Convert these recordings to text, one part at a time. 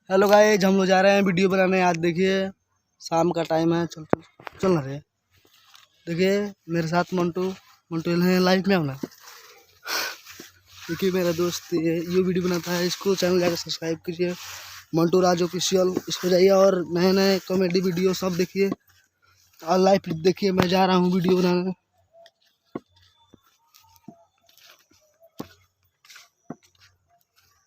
Hello guys, हम लोग जा रहे हैं वीडियो बनाने। आज देखिए शाम का टाइम है। चल चल चल ना रे। देखिए मेरे साथ मंटू मंटू लाइव में आना। देखिए मेरा दोस्त ये वीडियो बनाता है, इसको चैनल जाकर सब्सक्राइब कीजिए, मंटू राज ऑफिशियल। इसको जाइए और नए नए कॉमेडी वीडियो सब देखिए और लाइव देखिए। मैं जा रहा हूँ वीडियो बनाने।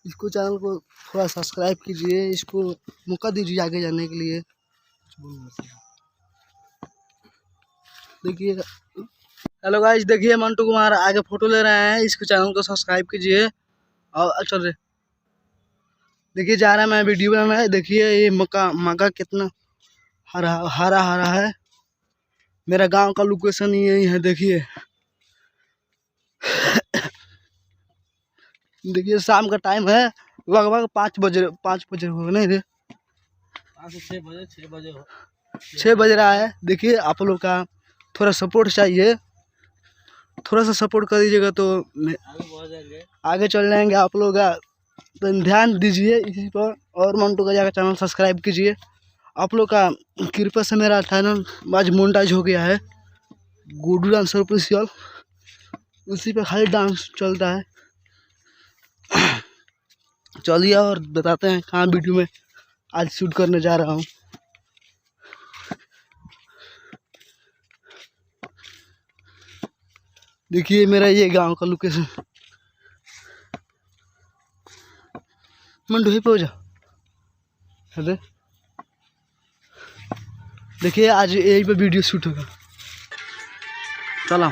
इसको चैनल को थोड़ा सब्सक्राइब कीजिए, इसको मौका दीजिए आगे जाने के लिए। देखिए हेलो गाइस, देखिए मंटू कुमार आगे फोटो ले रहे हैं। इसको चैनल को सब्सक्राइब कीजिए और चल रहे। देखिए जा रहा है मैं वीडियो बनाना है। देखिए ये मक्का कितना हरा हरा हरा है। मेरा गांव का लोकेशन यही है। देखिए देखिए शाम का टाइम है, लगभग 5 बजे हो नहीं रे, 6 बज रहा है। देखिए आप लोग का थोड़ा सपोर्ट चाहिए, थोड़ा सा सपोर्ट कर दीजिएगा तो आगे चल जाएंगे आप लोग का। तो ध्यान दीजिए इसी पर और मंटू का जाकर चैनल सब्सक्राइब कीजिए। आप लोग का कृपा से मेरा चैनल आज मोनेटाइज हो गया है। गुडू डांस ऑफिशियल, उसी पे खाली डांस चलता है। चलिए और बताते हैं कहाँ वीडियो में आज शूट करने जा रहा हूँ। देखिए मेरा ये गांव का लोकेशन। मंटू ही पे हो जा। अरे देखिए आज यही पे वीडियो शूट होगा। चला